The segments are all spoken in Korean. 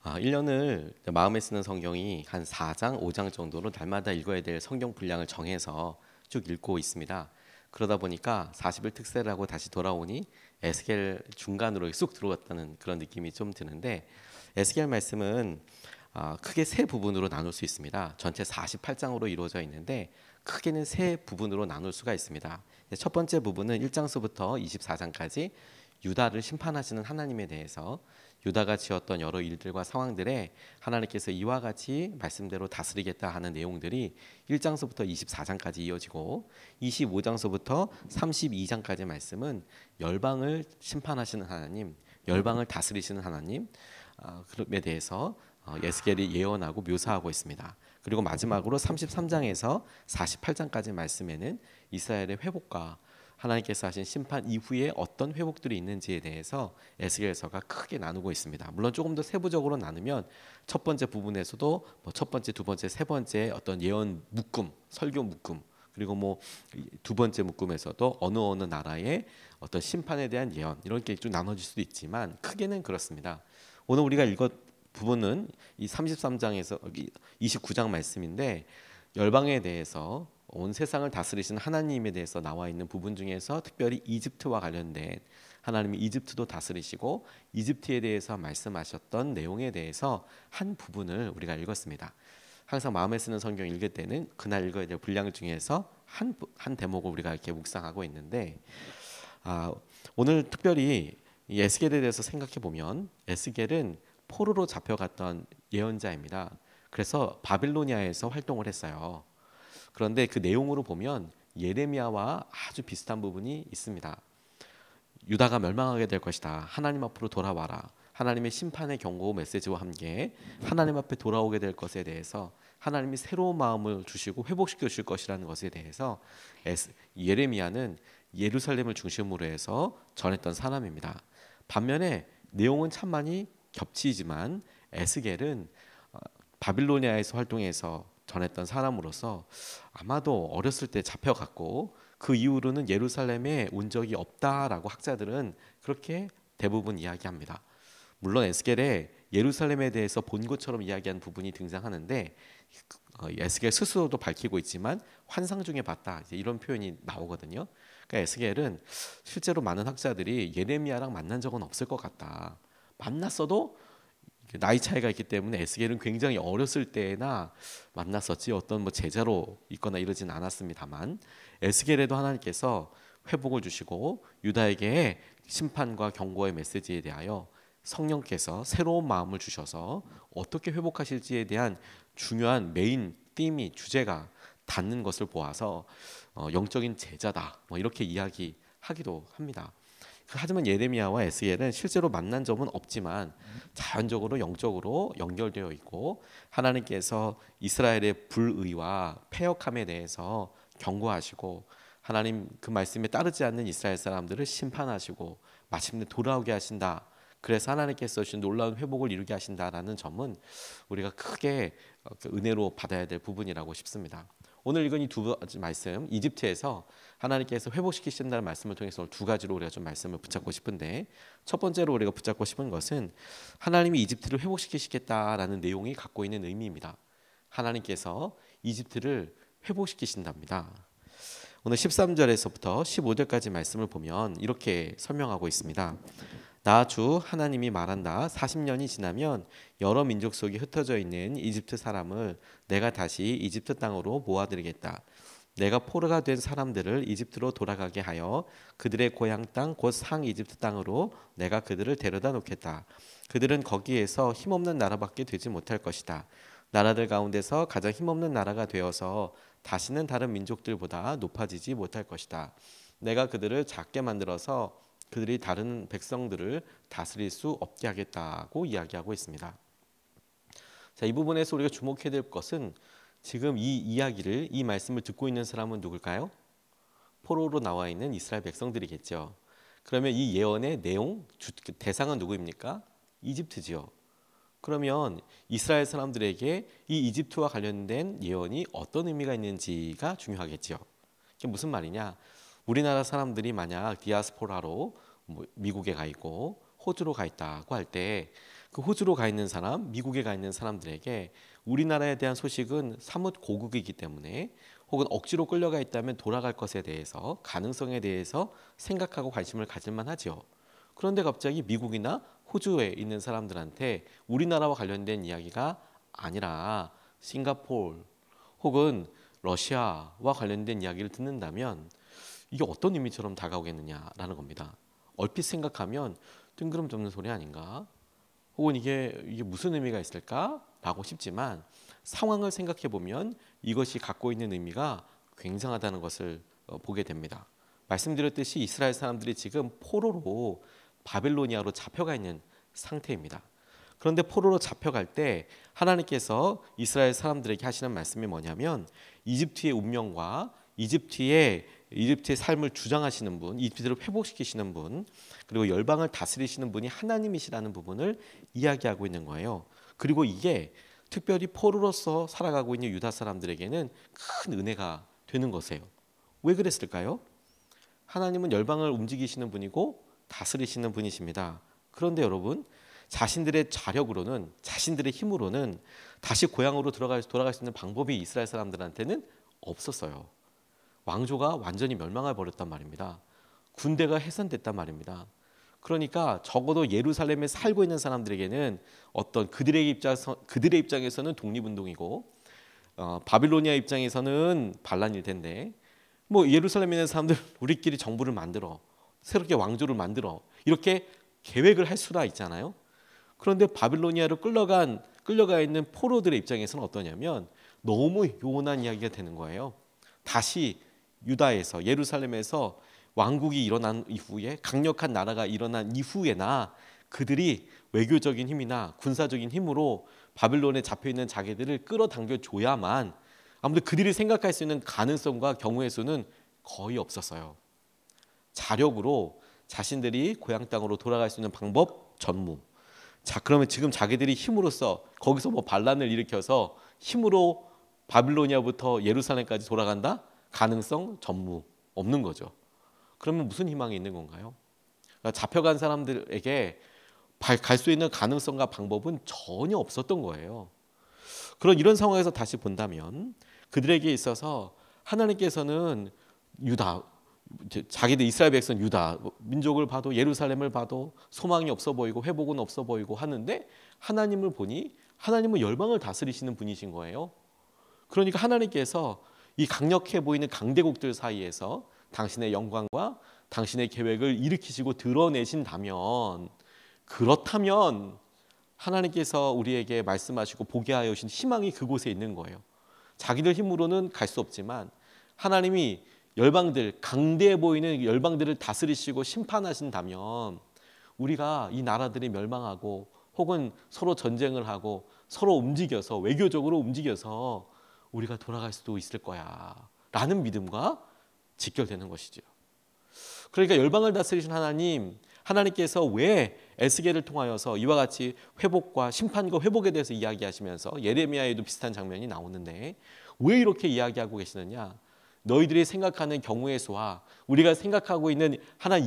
1년을 마음에 쓰는 성경이 한 4장, 5장 정도로 날마다 읽어야 될 성경 분량을 정해서 쭉 읽고 있습니다. 그러다 보니까 40일 특세를 하고 다시 돌아오니 에스겔 중간으로 쑥 들어왔다는 그런 느낌이 좀 드는데, 에스겔 말씀은 크게 세 부분으로 나눌 수 있습니다. 전체 48장으로 이루어져 있는데 크게는 세 부분으로 나눌 수가 있습니다. 첫 번째 부분은 1장서부터 24장까지 유다를 심판하시는 하나님에 대해서, 유다가 지었던 여러 일들과 상황들에 하나님께서 이와 같이 말씀대로 다스리겠다 하는 내용들이 1장서부터 24장까지 이어지고, 25장서부터 32장까지 말씀은 열방을 심판하시는 하나님, 열방을 다스리시는 하나님, 그럼에 대해서 에스겔이 예언하고 묘사하고 있습니다. 그리고 마지막으로 33장에서 48장까지 말씀에는 이스라엘의 회복과 하나님께서 하신 심판 이후에 어떤 회복들이 있는지에 대해서 에스겔서가 크게 나누고 있습니다. 물론 조금 더 세부적으로 나누면 첫 번째 부분에서도 첫 번째, 두 번째, 세 번째 어떤 예언 묶음, 설교 묶음, 그리고 두 번째 묶음에서도 어느 나라의 어떤 심판에 대한 예언, 이런 게 좀 나눠질 수도 있지만 크게는 그렇습니다. 오늘 우리가 읽은 부분은 이 33장에서 29장 말씀인데, 열방에 대해서 온 세상을 다스리신 하나님에 대해서 나와 있는 부분 중에서 특별히 이집트와 관련된, 하나님이 이집트도 다스리시고 이집트에 대해서 말씀하셨던 내용에 대해서 한 부분을 우리가 읽었습니다. 항상 마음에 쓰는 성경 읽을 때는 그날 읽어야 될 분량 중에서 한 대목을 우리가 이렇게 묵상하고 있는데, 오늘 특별히 이 에스겔에 대해서 생각해 보면, 에스겔은 포로로 잡혀갔던 예언자입니다. 그래서 바빌로니아에서 활동을 했어요. 그런데 그 내용으로 보면 예레미야와 아주 비슷한 부분이 있습니다. 유다가 멸망하게 될 것이다. 하나님 앞으로 돌아와라. 하나님의 심판의 경고 메시지와 함께 하나님 앞에 돌아오게 될 것에 대해서, 하나님이 새로운 마음을 주시고 회복시켜 주실 것이라는 것에 대해서 예레미야는 예루살렘을 중심으로 해서 전했던 사람입니다. 반면에 내용은 참 많이 겹치지만 에스겔은 바빌로니아에서 활동해서 전했던 사람으로서 아마도 어렸을 때 잡혀갔고 그 이후로는 예루살렘에 온 적이 없다라고 학자들은 그렇게 대부분 이야기합니다. 물론 에스겔에 예루살렘에 대해서 본 것처럼 이야기한 부분이 등장하는데, 에스겔 스스로도 밝히고 있지만 환상 중에 봤다, 이런 표현이 나오거든요. 그러니까 에스겔은 실제로 많은 학자들이 예레미야랑 만난 적은 없을 것 같다. 만났어도 나이 차이가 있기 때문에 에스겔은 굉장히 어렸을 때나 만났었지 어떤 제자로 있거나 이러진 않았습니다만, 에스겔에도 하나님께서 회복을 주시고 유다에게 심판과 경고의 메시지에 대하여 성령께서 새로운 마음을 주셔서 어떻게 회복하실지에 대한 중요한 메인 띠미, 주제가 닿는 것을 보아서 영적인 제자다, 이렇게 이야기하기도 합니다. 하지만 예레미야와 에스겔은 실제로 만난 적은 없지만 자연적으로 영적으로 연결되어 있고, 하나님께서 이스라엘의 불의와 패역함에 대해서 경고하시고, 하나님 그 말씀에 따르지 않는 이스라엘 사람들을 심판하시고 마침내 돌아오게 하신다. 그래서 하나님께서 주신 놀라운 회복을 이루게 하신다라는 점은 우리가 크게 은혜로 받아야 될 부분이라고 싶습니다. 오늘 읽은 이 두 가지 말씀, 이집트에서 하나님께서 회복시키신다는 말씀을 통해서 두 가지로 우리가 좀 말씀을 붙잡고 싶은데, 첫 번째로 우리가 붙잡고 싶은 것은 하나님이 이집트를 회복시키시겠다라는 내용이 갖고 있는 의미입니다. 하나님께서 이집트를 회복시키신답니다. 오늘 13절에서부터 15절까지 말씀을 보면 이렇게 설명하고 있습니다. 나 주 하나님이 말한다. 40년이 지나면 여러 민족 속에 흩어져 있는 이집트 사람을 내가 다시 이집트 땅으로 모아들이겠다. 내가 포로가 된 사람들을 이집트로 돌아가게 하여 그들의 고향 땅 곧 상 이집트 땅으로 내가 그들을 데려다 놓겠다. 그들은 거기에서 힘없는 나라밖에 되지 못할 것이다. 나라들 가운데서 가장 힘없는 나라가 되어서 다시는 다른 민족들보다 높아지지 못할 것이다. 내가 그들을 작게 만들어서 그들이 다른 백성들을 다스릴 수 없게 하겠다고 이야기하고 있습니다. 자, 이 부분에서 우리가 주목해야 될 것은, 지금 이 이야기를, 이 말씀을 듣고 있는 사람은 누굴까요? 포로로 나와 있는 이스라엘 백성들이겠죠. 그러면 이 예언의 내용, 대상은 누구입니까? 이집트지요. 그러면 이스라엘 사람들에게 이 이집트와 관련된 예언이 어떤 의미가 있는지가 중요하겠죠. 이게 무슨 말이냐? 우리나라 사람들이 만약 디아스포라로 미국에 가 있고 호주로 가 있다고 할 때, 그 호주로 가 있는 사람, 미국에 가 있는 사람들에게 우리나라에 대한 소식은 사뭇 고국이기 때문에 혹은 억지로 끌려가 있다면 돌아갈 것에 대해서 가능성에 대해서 생각하고 관심을 가질 만하죠. 그런데 갑자기 미국이나 호주에 있는 사람들한테 우리나라와 관련된 이야기가 아니라 싱가포르 혹은 러시아와 관련된 이야기를 듣는다면 이게 어떤 의미처럼 다가오겠느냐라는 겁니다. 얼핏 생각하면 뜬구름 잡는 소리 아닌가? 혹은 이게 무슨 의미가 있을까라고 싶지만 상황을 생각해 보면 이것이 갖고 있는 의미가 굉장하다는 것을 보게 됩니다. 말씀드렸듯이 이스라엘 사람들이 지금 포로로 바벨로니아로 잡혀가 있는 상태입니다. 그런데 포로로 잡혀갈 때 하나님께서 이스라엘 사람들에게 하시는 말씀이 뭐냐면 이집트의 운명과 이집트의 삶을 주장하시는 분, 이집트를 회복시키시는 분, 그리고 열방을 다스리시는 분이 하나님이시라는 부분을 이야기하고 있는 거예요. 그리고 이게 특별히 포로로서 살아가고 있는 유다 사람들에게는 큰 은혜가 되는 것이에요. 왜 그랬을까요? 하나님은 열방을 움직이시는 분이고 다스리시는 분이십니다. 그런데 여러분, 자신들의 자력으로는, 자신들의 힘으로는 다시 고향으로 돌아갈 수 있는 방법이 이스라엘 사람들한테는 없었어요. 왕조가 완전히 멸망해 버렸단 말입니다. 군대가 해산됐단 말입니다. 그러니까 적어도 예루살렘에 살고 있는 사람들에게는 어떤 그들의 입장에서는 독립운동이고 바빌로니아 입장에서는 반란일 텐데 뭐 예루살렘에 있는 사람들 우리끼리 정부를 만들어 새롭게 왕조를 만들어 이렇게 계획을 할 수가 있잖아요. 그런데 바빌로니아로 끌려가 있는 포로들의 입장에서는 어떠냐면 너무 요원한 이야기가 되는 거예요. 다시 유다에서 예루살렘에서 왕국이 일어난 이후에 강력한 나라가 일어난 이후에나 그들이 외교적인 힘이나 군사적인 힘으로 바빌론에 잡혀있는 자기들을 끌어당겨 줘야만 아무래도 그들이 생각할 수 있는 가능성과 경우의 수는 거의 없었어요. 자력으로 자신들이 고향 땅으로 돌아갈 수 있는 방법 전무. 자, 그러면 지금 자기들이 힘으로써 거기서 뭐 반란을 일으켜서 힘으로 바빌로니아부터 예루살렘까지 돌아간다? 가능성 전무 없는 거죠. 그러면 무슨 희망이 있는 건가요? 그러니까 잡혀간 사람들에게 갈 수 있는 가능성과 방법은 전혀 없었던 거예요. 이런 상황에서 다시 본다면 그들에게 있어서 하나님께서는 유다, 자기들 이스라엘 백성 유다 민족을 봐도 예루살렘을 봐도 소망이 없어 보이고 회복은 없어 보이고 하는데 하나님을 보니 하나님은 열방을 다스리시는 분이신 거예요. 그러니까 하나님께서 이 강력해 보이는 강대국들 사이에서 당신의 영광과 당신의 계획을 일으키시고 드러내신다면 그렇다면 하나님께서 우리에게 말씀하시고 보게 하여 주신 희망이 그곳에 있는 거예요. 자기들 힘으로는 갈 수 없지만 하나님이 열방들, 강대해 보이는 열방들을 다스리시고 심판하신다면 우리가 이 나라들이 멸망하고 혹은 서로 전쟁을 하고 서로 움직여서 외교적으로 움직여서 우리가 돌아갈 수도 있을 거야 라는 믿음과 직결되는 것이죠. 그러니까 열방을 다스리신 하나님께서 왜 에스겔을 통하여서 이와 같이 회복과 심판과 회복에 대해서 이야기하시면서 예레미야에도 비슷한 장면이 나오는데 왜 이렇게 이야기하고 계시느냐? 너희들이 생각하는 경우의 수와 우리가 생각하고 있는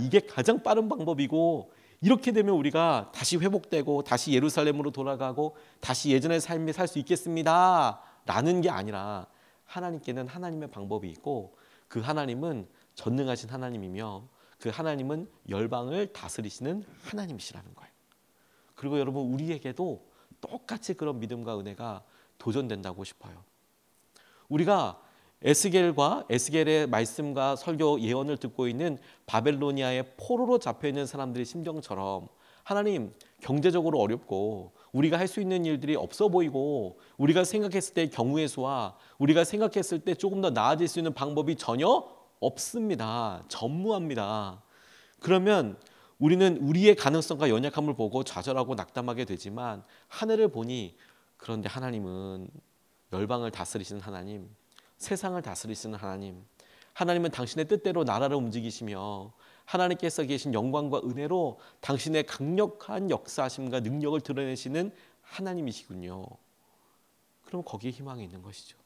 이게 가장 빠른 방법이고 이렇게 되면 우리가 다시 회복되고 다시 예루살렘으로 돌아가고 다시 예전의 삶을 살 수 있겠습니다 라는 게 아니라 하나님께는 하나님의 방법이 있고 그 하나님은 전능하신 하나님이며 그 하나님은 열방을 다스리시는 하나님이시라는 거예요. 그리고 여러분 우리에게도 똑같이 그런 믿음과 은혜가 도전된다고 싶어요. 우리가 에스겔의 말씀과 설교 예언을 듣고 있는 바벨로니아의 포로로 잡혀있는 사람들의 심정처럼 하나님 경제적으로 어렵고 우리가 할 수 있는 일들이 없어 보이고 우리가 생각했을 때의 경우의 수와 우리가 생각했을 때 조금 더 나아질 수 있는 방법이 전혀 없습니다. 전무합니다. 그러면 우리는 우리의 가능성과 연약함을 보고 좌절하고 낙담하게 되지만 하늘을 보니 그런데 하나님은 열방을 다스리시는 하나님, 세상을 다스리시는 하나님은 당신의 뜻대로 나라를 움직이시며 하나님께서 계신 영광과 은혜로 당신의 강력한 역사하심과 능력을 드러내시는 하나님이시군요. 그럼 거기에 희망이 있는 것이죠.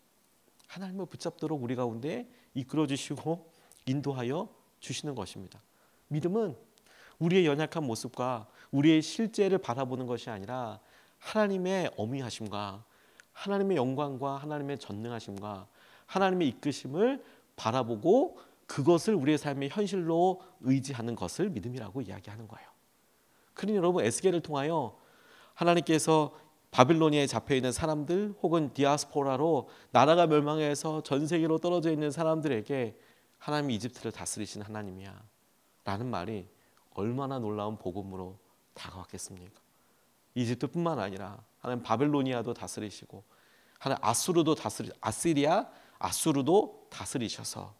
하나님을 붙잡도록 우리 가운데 이끌어 주시고 인도하여 주시는 것입니다. 믿음은 우리의 연약한 모습과 우리의 실제를 바라보는 것이 아니라 하나님의 어미하심과 하나님의 영광과 하나님의 전능하심과 하나님의 이끄심을 바라보고 그것을 우리의 삶의 현실로 의지하는 것을 믿음이라고 이야기하는 거예요. 그러니 여러분, 에스겔을 통하여 하나님께서 바빌로니아에 잡혀있는 사람들 혹은 디아스포라로 나라가 멸망해서 전 세계로 떨어져 있는 사람들에게 하나님이 이집트를 다스리신 하나님이야 라는 말이 얼마나 놀라운 복음으로 다가왔겠습니까? 이집트뿐만 아니라 하나님 바빌로니아도 다스리시고 하나님 아시리아, 아수르도 다스리셔서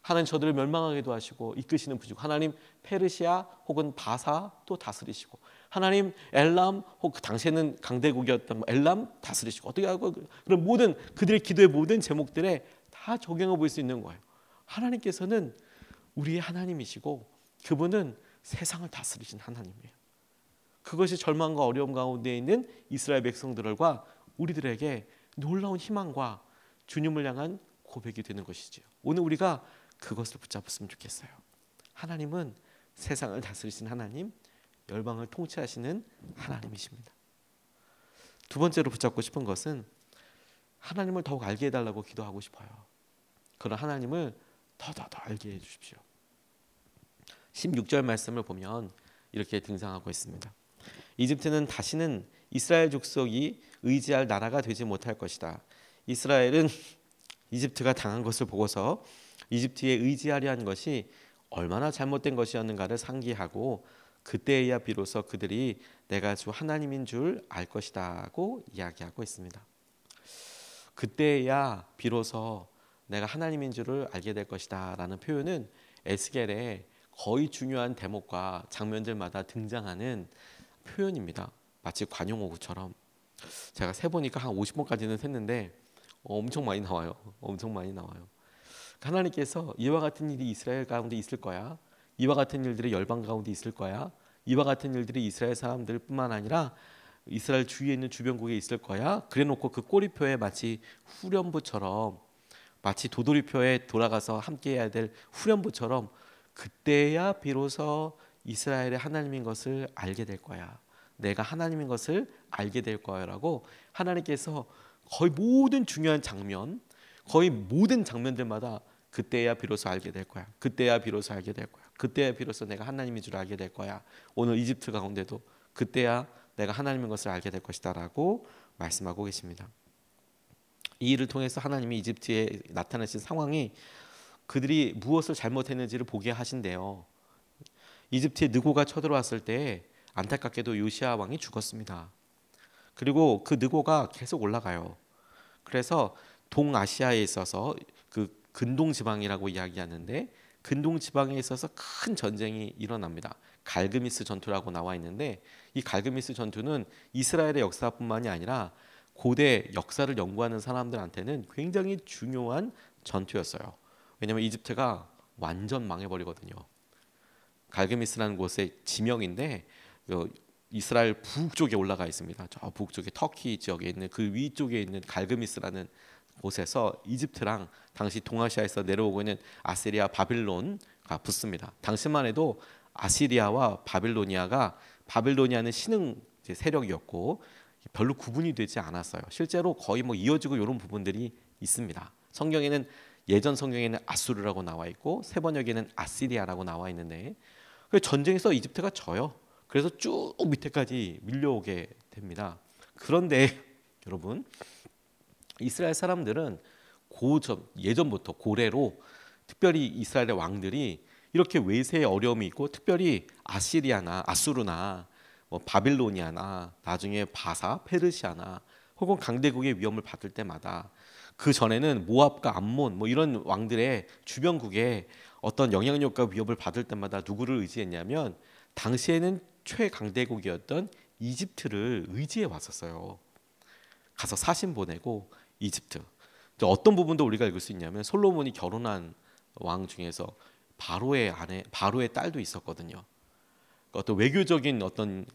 하나님 저들을 멸망하게도 하시고 이끄시는 분이고 하나님 페르시아 혹은 바사도 다스리시고 하나님 엘람 혹은 그 당시에는 강대국이었던 엘람 다스리시고 어떻게 하고 그런 모든 그들의 기도의 모든 제목들에 다 적용해 볼 수 있는 거예요. 하나님께서는 우리의 하나님이시고 그분은 세상을 다스리신 하나님이에요. 그것이 절망과 어려움 가운데 있는 이스라엘 백성들과 우리들에게 놀라운 희망과 주님을 향한 고백이 되는 것이지요. 오늘 우리가 그것을 붙잡았으면 좋겠어요. 하나님은 세상을 다스리신 하나님, 열방을 통치하시는 하나님이십니다. 두 번째로 붙잡고 싶은 것은 하나님을 더욱 알게 해달라고 기도하고 싶어요. 그런 하나님을 더 알게 해주십시오. 16절 말씀을 보면 이렇게 등장하고 있습니다. 이집트는 다시는 이스라엘 족속이 의지할 나라가 되지 못할 것이다. 이스라엘은 이집트가 당한 것을 보고서 이집트에 의지하려 한 것이 얼마나 잘못된 것이었는가를 상기하고 그때야 비로소 그들이 내가 주 하나님인 줄 알 것이다고 이야기하고 있습니다. 그때야 비로소 내가 하나님인 줄을 알게 될 것이다 라는 표현은 에스겔의 거의 중요한 대목과 장면들마다 등장하는 표현입니다. 마치 관용어구처럼. 제가 세보니까 한 50번까지는 셌는데 엄청 많이 나와요. 엄청 많이 나와요. 하나님께서 이와 같은 일이 이스라엘 가운데 있을 거야. 이와 같은 일들이 열방 가운데 있을 거야. 이와 같은 일들이 이스라엘 사람들뿐만 아니라 이스라엘 주위에 있는 주변국에 있을 거야. 그래놓고 그 꼬리표에 마치 후련부처럼 마치 도돌이표에 돌아가서 함께해야 될 후련부처럼 그때야 비로소 이스라엘의 하나님인 것을 알게 될 거야. 내가 하나님인 것을 알게 될 거야라고 하나님께서 거의 모든 중요한 장면, 거의 모든 장면들마다 그때야 비로소 알게 될 거야. 그때야 비로소 알게 될 거야. 그때야 비로소 내가 하나님인 줄 알게 될 거야. 오늘 이집트 가운데도 그때야 내가 하나님인 것을 알게 될 것이다라고 말씀하고 계십니다. 이 일을 통해서 하나님이 이집트에 나타나신 상황이 그들이 무엇을 잘못했는지를 보게 하신대요. 이집트에 느고가 쳐들어왔을 때 안타깝게도 요시아 왕이 죽었습니다. 그리고 그 느고가 계속 올라가요. 그래서 동아시아에 있어서 그 근동 지방이라고 이야기하는데 근동 지방에 있어서 큰 전쟁이 일어납니다. 갈그미스 전투라고 나와 있는데 이 갈그미스 전투는 이스라엘의 역사뿐만이 아니라 고대 역사를 연구하는 사람들한테는 굉장히 중요한 전투였어요. 왜냐하면 이집트가 완전 망해버리거든요. 갈그미스라는 곳의 지명인데 이스라엘 북쪽에 올라가 있습니다. 저 북쪽에 터키 지역에 있는 그 위쪽에 있는 갈그미스라는 곳에서 이집트랑 당시 동아시아에서 내려오고 있는 아시리아 바빌론가 붙습니다. 당시만 해도 아시리아와 바빌로니아는 신흥 세력이었고 별로 구분이 되지 않았어요. 실제로 거의 이어지고 이런 부분들이 있습니다. 성경에는 예전 성경에는 아수르라고 나와 있고 세 번역에는 아시리아라고 나와 있는데 전쟁에서 이집트가 져요. 그래서 쭉 밑에까지 밀려오게 됩니다. 그런데 여러분 이스라엘 사람들은 예전부터 고래로 특별히 이스라엘의 왕들이 이렇게 외세의 어려움이 있고 특별히 아시리아나 아수르나 바빌로니아나 나중에 바사, 페르시아나 혹은 강대국의 위험을 받을 때마다 그 전에는 모압과 암몬 이런 왕들의 주변국에 어떤 영향력과 위협을 받을 때마다 누구를 의지했냐면 당시에는 최강대국이었던 이집트를 의지해 왔었어요. 가서 사신 보내고 이집트. 어떤 부분도 우리가 읽을 수 있냐면 솔로몬이 결혼한 왕 중에서 바로의 딸도 있었거든요. 어떤 외교적인 어떤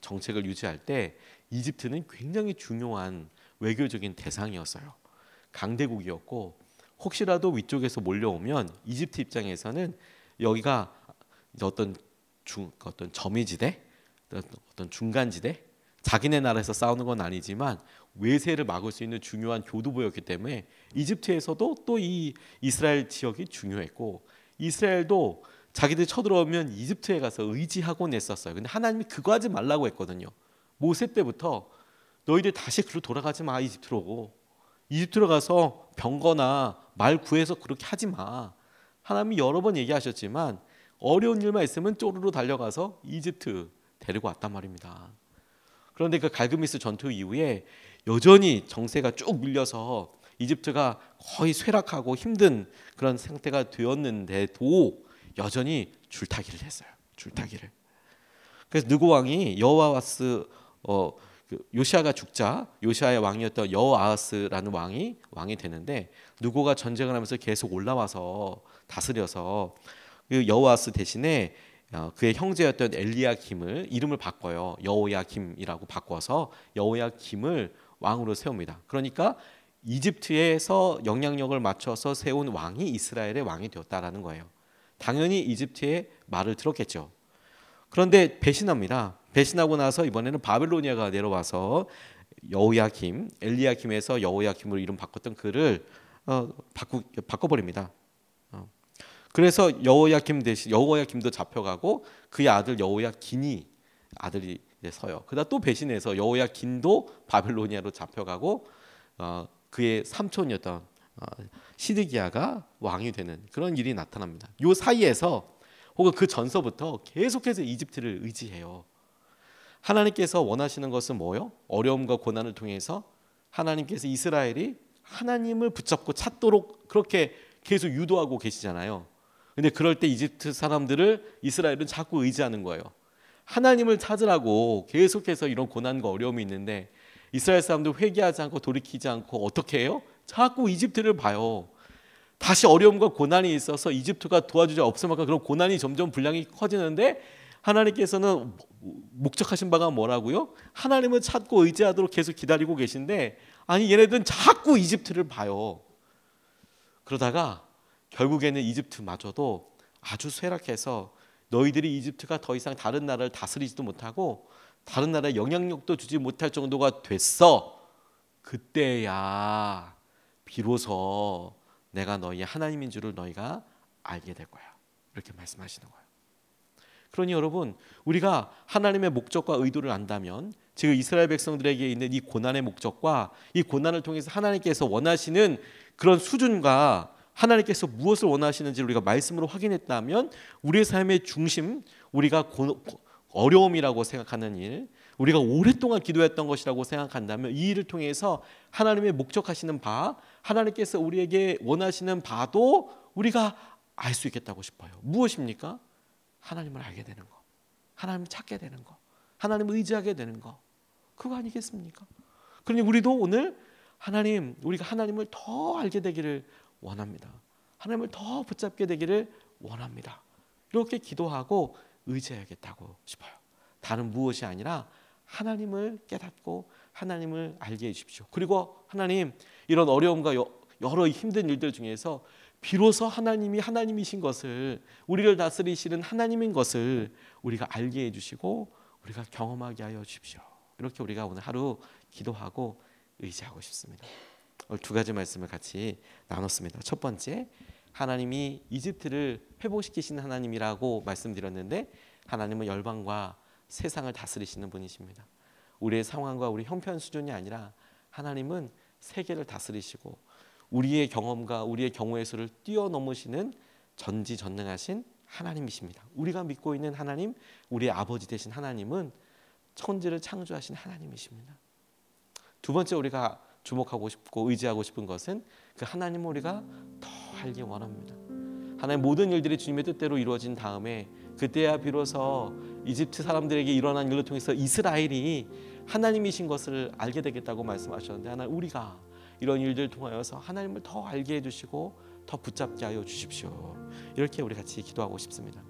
정책을 유지할 때 이집트는 굉장히 중요한 외교적인 대상이었어요. 강대국이었고 혹시라도 위쪽에서 몰려오면 이집트 입장에서는 여기가 어떤 점이지대, 어떤 중간지대, 자기네 나라에서 싸우는 건 아니지만 외세를 막을 수 있는 중요한 교두보였기 때문에 이집트에서도 또 이 이스라엘 지역이 중요했고, 이스라엘도 자기들 쳐들어오면 이집트에 가서 의지하곤 했었어요. 근데 하나님이 그거 하지 말라고 했거든요. 모세 때부터 너희들 다시 그로 돌아가지 마. 이집트로 가서 병거나 말 구해서 그렇게 하지 마. 하나님이 여러 번 얘기하셨지만 어려운 일만 있으면 쪼르르 달려가서 이집트 데리고 왔단 말입니다. 그런데 그 갈그미스 전투 이후에 여전히 정세가 쭉 밀려서 이집트가 거의 쇠락하고 힘든 그런 상태가 되었는데도 여전히 줄타기를 했어요. 줄타기를. 그래서 느고 왕이 여호아하스 요시아가 죽자 요시아의 왕이었던 여호아하스라는 왕이 되는데, 느고가 전쟁을 하면서 계속 올라와서 다스려서 그 여호아하스 대신에 그의 형제였던 엘리야김을 이름을 바꿔요. 여호야김이라고 바꿔서 여호야김을 왕으로 세웁니다. 그러니까 이집트에서 영향력을 맞춰서 세운 왕이 이스라엘의 왕이 되었다라는 거예요. 당연히 이집트의 말을 들었겠죠. 그런데 배신합니다. 배신하고 나서 이번에는 바벨로니아가 내려와서 여호야김, 엘리야김에서 여호야김으로 이름 바꿨던 그를 바꿔버립니다. 그래서 여호야김 대신 여호야김도 잡혀가고 그의 아들 여호야긴이 아들이 서요. 그러다 또 배신해서 여호야긴도 바벨로니아로 잡혀가고 그의 삼촌이었던 시드기야가 왕이 되는 그런 일이 나타납니다. 이 사이에서 혹은 그 전서부터 계속해서 이집트를 의지해요. 하나님께서 원하시는 것은 뭐요? 어려움과 고난을 통해서 하나님께서 이스라엘이 하나님을 붙잡고 찾도록 그렇게 계속 유도하고 계시잖아요. 근데 그럴 때 이집트 사람들을 이스라엘은 자꾸 의지하는 거예요. 하나님을 찾으라고 계속해서 이런 고난과 어려움이 있는데 이스라엘 사람들 회개하지 않고 돌이키지 않고 어떻게 해요? 자꾸 이집트를 봐요. 다시 어려움과 고난이 있어서 이집트가 도와주지 없을 만큼 그런 고난이 점점 분량이 커지는데 하나님께서는 목적하신 바가 뭐라고요? 하나님을 찾고 의지하도록 계속 기다리고 계신데, 아니 얘네들은 자꾸 이집트를 봐요. 그러다가 결국에는 이집트마저도 아주 쇠락해서 너희들이 이집트가 더 이상 다른 나라를 다스리지도 못하고 다른 나라에 영향력도 주지 못할 정도가 됐어. 그때야 비로소 내가 너희의 하나님인 줄을 너희가 알게 될 거야. 이렇게 말씀하시는 거예요. 그러니 여러분, 우리가 하나님의 목적과 의도를 안다면 지금 이스라엘 백성들에게 있는 이 고난의 목적과 이 고난을 통해서 하나님께서 원하시는 그런 수준과 하나님께서 무엇을 원하시는지 우리가 말씀으로 확인했다면 우리의 삶의 중심, 우리가 어려움이라고 생각하는 일, 우리가 오랫동안 기도했던 것이라고 생각한다면 이 일을 통해서 하나님의 목적하시는 바, 하나님께서 우리에게 원하시는 바도 우리가 알 수 있겠다고 싶어요. 무엇입니까? 하나님을 알게 되는 거, 하나님을 찾게 되는 거, 하나님을 의지하게 되는 거, 그거 아니겠습니까? 그러니 우리도 오늘 하나님, 우리가 하나님을 더 알게 되기를 원합니다. 하나님을 더 붙잡게 되기를 원합니다. 이렇게 기도하고 의지해야겠다고 싶어요. 다른 무엇이 아니라 하나님을 깨닫고 하나님을 알게 해주십시오. 그리고 하나님, 이런 어려움과 여러 힘든 일들 중에서 비로소 하나님이 하나님이신 것을, 우리를 다스리시는 하나님인 것을 우리가 알게 해주시고 우리가 경험하게 하여 주십시오. 이렇게 우리가 오늘 하루 기도하고 의지하고 싶습니다. 오늘 두 가지 말씀을 같이 나눴습니다. 첫 번째, 하나님이 이집트를 회복시키시는 하나님이라고 말씀드렸는데, 하나님은 열방과 세상을 다스리시는 분이십니다. 우리의 상황과 우리 형편 수준이 아니라 하나님은 세계를 다스리시고 우리의 경험과 우리의 경우의 수를 뛰어넘으시는 전지전능하신 하나님이십니다. 우리가 믿고 있는 하나님, 우리의 아버지 되신 하나님은 천지를 창조하신 하나님이십니다. 두 번째, 우리가 주목하고 싶고 의지하고 싶은 것은 그 하나님을 우리가 더 알기 원합니다. 하나님, 모든 일들이 주님의 뜻대로 이루어진 다음에 그때야 비로소 이집트 사람들에게 일어난 일을 통해서 이스라엘이 하나님이신 것을 알게 되겠다고 말씀하셨는데, 하나님, 우리가 이런 일들을 통하여서 하나님을 더 알게 해주시고 더 붙잡게 하여 주십시오. 이렇게 우리 같이 기도하고 싶습니다.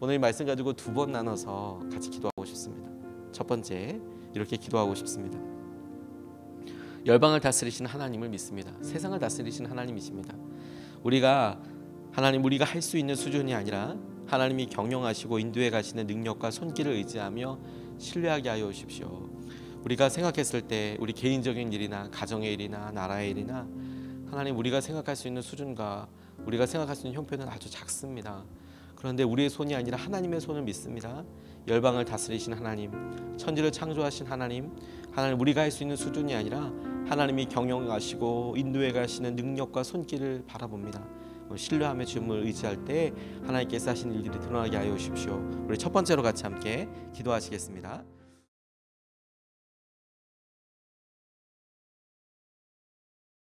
오늘 이 말씀 가지고 두 번 나눠서 같이 기도하고 싶습니다. 첫 번째, 이렇게 기도하고 싶습니다. 열방을 다스리시는 하나님을 믿습니다. 세상을 다스리시는 하나님이십니다. 우리가 할 수 있는 수준이 아니라 하나님이 경영하시고 인도해 가시는 능력과 손길을 의지하며 신뢰하게 하여 주십시오. 우리가 생각했을 때 우리 개인적인 일이나 가정의 일이나 나라의 일이나 하나님, 우리가 생각할 수 있는 수준과 우리가 생각할 수 있는 형편은 아주 작습니다. 그런데 우리의 손이 아니라 하나님의 손을 믿습니다. 열방을 다스리신 하나님, 천지를 창조하신 하나님, 우리가 할 수 있는 수준이 아니라 하나님이 경영하시고 인도해 가시는 능력과 손길을 바라봅니다. 신뢰하며 주님을 의지할 때 하나님께서 하시는 일들이 드러나게 하여 주십시오. 우리 첫 번째로 같이 함께 기도하시겠습니다.